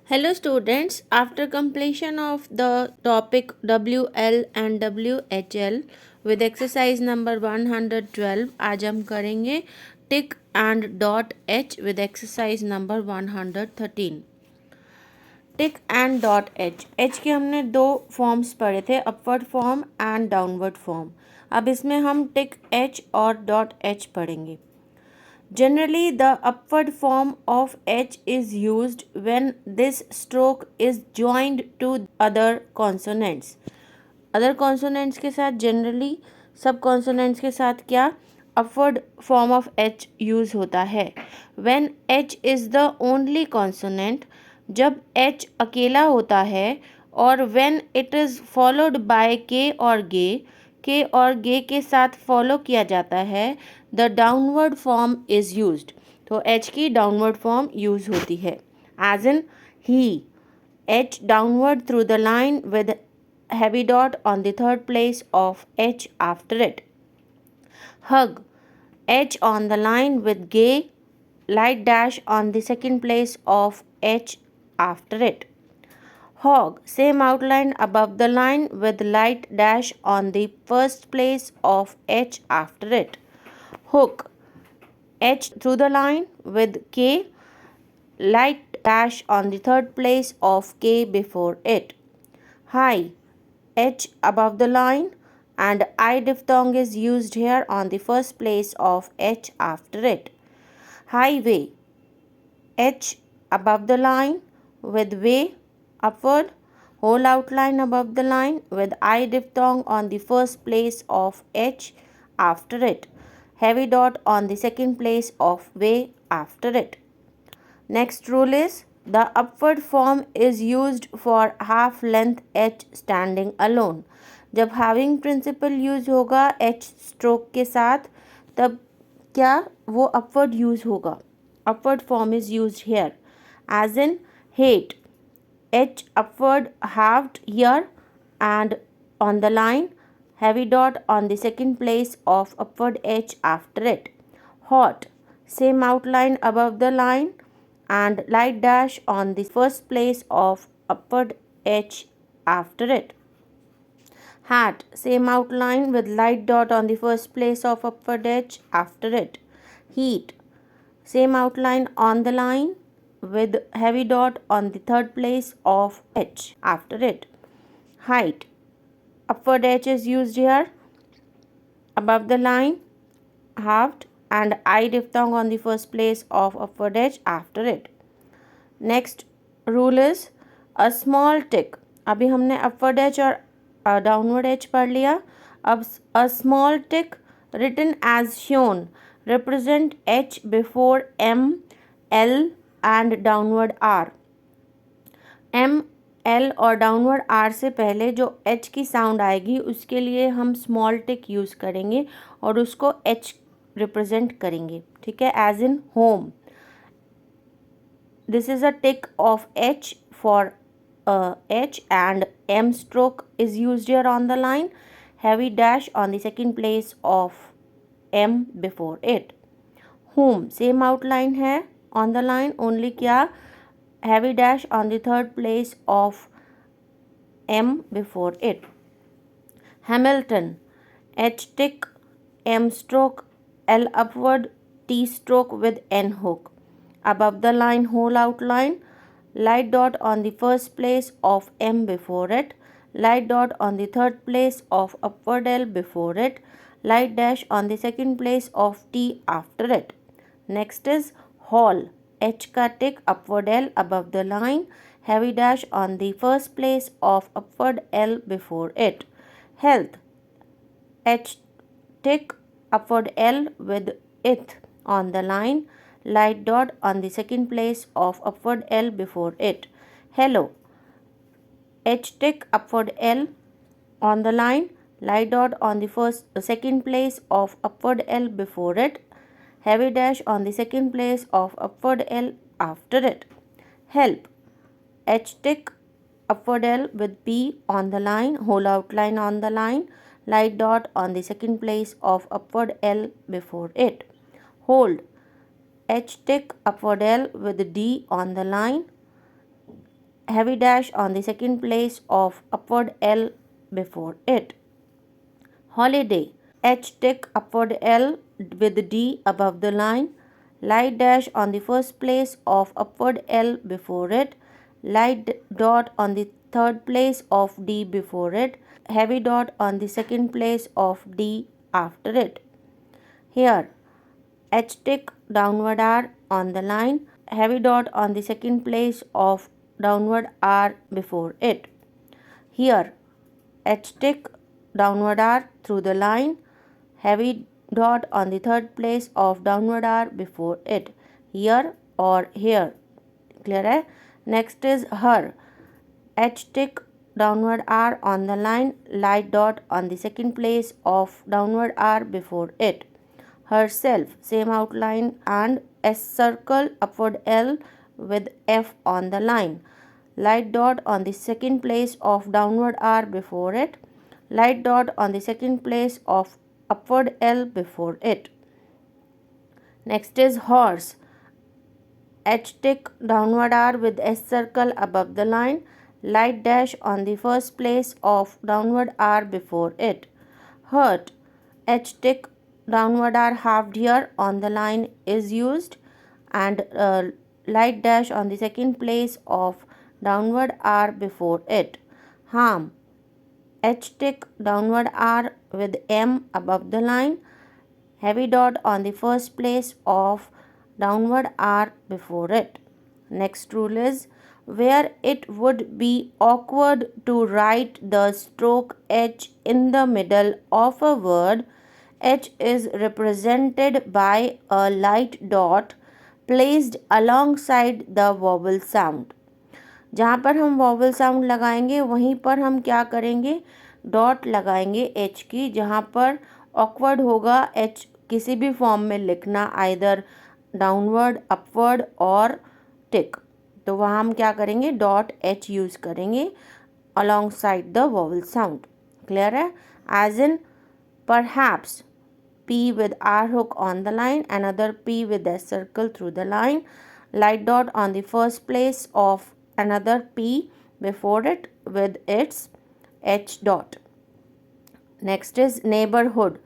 Hello students, after completion of the topic WL and WHL with exercise number 112, आज हम करेंगे tick and dot H with exercise number 113. Tick and dot H H के हमने दो forms पढ़े थे, upward form and downward form. अब इसमें हम टिक एच और डॉट एच पढ़ेंगे. Generally, the upward form of H is used when this stroke is joined to other consonants. Other consonants के साथ generally सब consonants के साथ क्या upward form of H use होता है. When H is the only consonant, जब H अकेला होता है, और when it is followed by K और G, के और गे के साथ फॉलो किया जाता है, the downward form is used. तो एच की डाउनवर्ड फॉर्म यूज होती है. As in he, H downward through the line with heavy dot on the third place of H after it. Hug, H on the line with gay, light dash on the second place of H after it. Hog, same outline above the line with light dash on the first place of H after it. Hook, H through the line with K, light dash on the third place of K before it. High, H above the line and I diphthong is used here on the first place of H after it. Highway, H above the line with way upward, whole outline above the line with I diphthong on the first place of H after it, heavy dot on the second place of way after it. Next rule is the upward form is used for half length H standing alone. जब having principle use होगा H stroke के साथ, तब क्या वो upward use होगा. Upward form is used here. As in hate, H upward halved here and on the line, heavy dot on the second place of upward H after it. Hot, same outline above the line and light dash on the first place of upward H after it. Hat, same outline with light dot on the first place of upward H after it. Heat, same outline on the line with heavy dot on the third place of H after it. Height, upward H is used here above the line, halved and I diphthong on the first place of upward H after it. Next rule is a small tick. अभी हमने upward H और downward H पढ़ लिया. अब a small tick written as shown represent H before M, L and downward R. M, L और downward R से पहले जो H की साउंड आएगी उसके लिए हम स्मॉल टिक यूज़ करेंगे और उसको H रिप्रेजेंट करेंगे. ठीक है. As in home, this is a tick of H for H and M stroke is used here on the line, heavy dash on the second place of M before it. Whom, same outline है on the line, only क्या heavy dash on the third place of M before it. Hamilton, H tick, M stroke, L upward, T stroke with N hook. Above the line, whole outline, light dot on the first place of M before it, light dot on the third place of upward L before it, light dash on the second place of T after it. Next is hall, H का tick, upward L above the line, heavy dash on the first place of upward L before it. Health, H tick, upward L with ith on the line, light dot on the second place of upward L before it. Hello, H tick, upward L on the line, light dot on the second place of upward L before it, heavy dash on the second place of upward L after it. Help, H tick, upward L with P on the line, whole outline on the line, light dot on the second place of upward L before it. Hold, H tick, upward L with D on the line, heavy dash on the second place of upward L before it. Holiday, H tick upward L with D above the line, light dash on the first place of upward L before it, light dot on the third place of D before it, heavy dot on the second place of D after it. Here, H tick downward R on the line, heavy dot on the second place of downward R before it. Here, H tick downward R through the line, heavy dot on the third place of downward R before it. Here or here. Clear hai? Next is her. H tick downward R on the line, light dot on the second place of downward R before it. Herself, same outline, and S circle upward L with F on the line. Light dot on the second place of downward R before it. Light dot on the second place of upward L before it. Next is horse. H tick downward R with S circle above the line. Light dash on the first place of downward R before it. Hurt. H tick downward R halved here on the line is used, and light dash on the second place of downward R before it. Harm. H tick downward R with M above the line, heavy dot on the first place of downward R before it. Next rule is, where it would be awkward to write the stroke H in the middle of a word, H is represented by a light dot placed alongside the vowel sound. जहाँ पर हम vowel sound लगाएंगे वहीं पर हम क्या करेंगे, dot लगाएंगे एच की, जहाँ पर ऑकवर्ड होगा एच किसी भी फॉर्म में लिखना, आइदर डाउनवर्ड, अपवर्ड और टिक, तो वहाँ हम क्या करेंगे, डॉट एच यूज़ करेंगे alongside the vowel sound. Clear है? As in perhaps, P with R hook on the line, another P with a circle through the line, light dot on the first place of another P before it with its H dot. Next is neighborhood.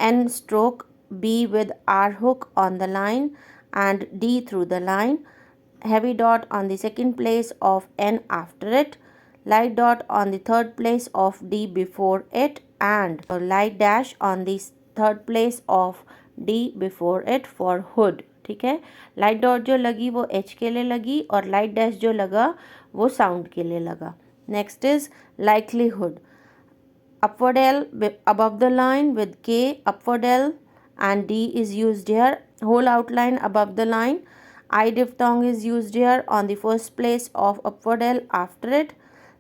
N stroke B with R hook on the line and D through the line, heavy dot on the second place of N after it, light dot on the third place of D before it, and a light dash on the third place of D before it for hood. ठीक है, light dot जो लगी वो H के लिए लगी और light dash जो लगा वो साउंड के लिए लगा. Next is likelihood. upward L above the line with K, upward L and D is used here. Whole outline above the line. I diphthong is used here on the first place of upward L after it.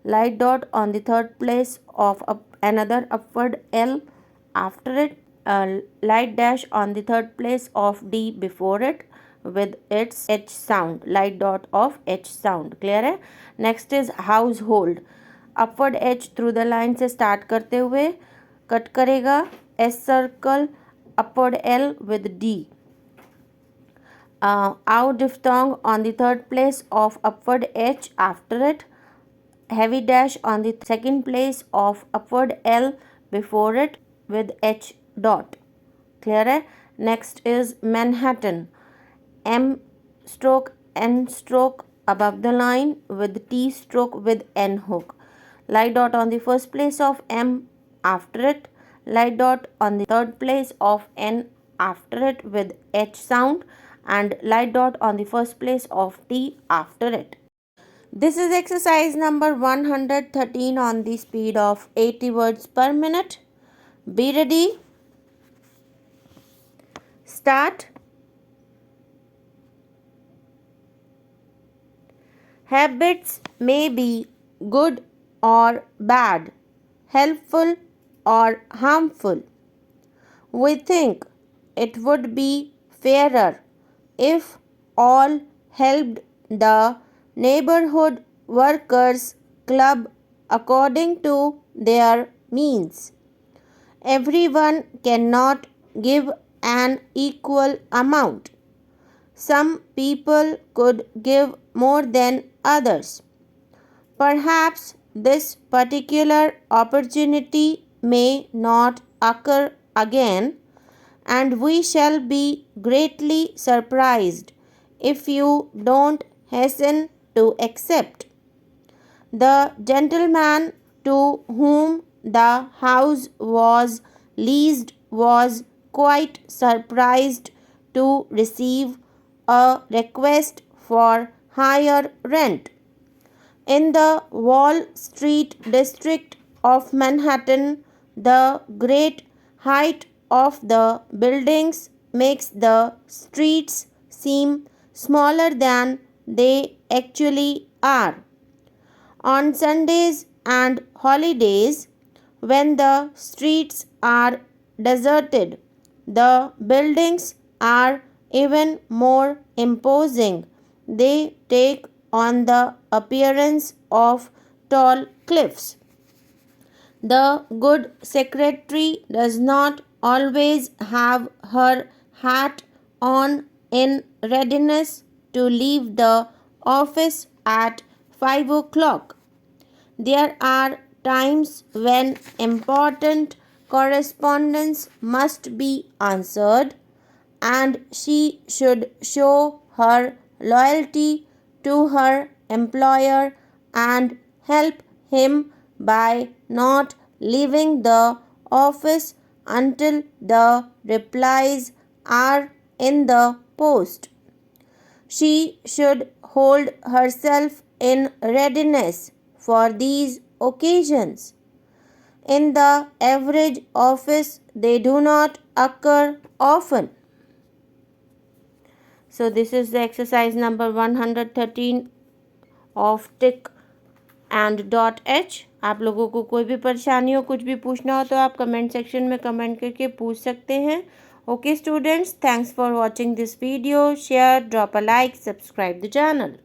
Light dot on the third place of another upward L after it. Light dash on the third place of D before it with its H sound, light dot of H sound. Clear है? Next is household. Upward H through the line से start करते हुए cut करेगा S circle upward L with D. Out diphthong on the third place of upward H after it. Heavy dash on the second place of upward L before it with H dot. Clear है? Next is Manhattan. M stroke N stroke above the line with T stroke with N hook. Light dot on the first place of M after it. Light dot on the third place of N after it with H sound, and light dot on the first place of T after it. This is exercise number 113 on the speed of 80 words per minute. Be ready. Start. Habits may be good or bad, helpful or harmful. We think it would be fairer if all helped the neighborhood workers club according to their means. Everyone cannot give an equal amount. Some people could give more than others. Perhaps this particular opportunity may not occur again, and we shall be greatly surprised if you don't hasten to accept. The gentleman to whom the house was leased was quite surprised to receive a request for higher rent. In the Wall Street district of Manhattan, the great height of the buildings makes the streets seem smaller than they actually are. On Sundays and holidays, when the streets are deserted, the buildings are even more imposing. They take on the appearance of tall cliffs. The good secretary does not always have her hat on in readiness to leave the office at 5 o'clock. There are times when important correspondence must be answered, and she should show her loyalty to her employer and help him by not leaving the office until the replies are in the post. She should hold herself in readiness for these occasions. In the average office, they do not occur often. So this is the exercise number 113 of tick and dot h. आप लोगों को कोई भी परेशानी हो, कुछ भी पूछना हो तो आप कमेंट सेक्शन में कमेंट करके पूछ सकते हैं. Okay students, thanks for watching this video. Share, drop a like, subscribe the channel.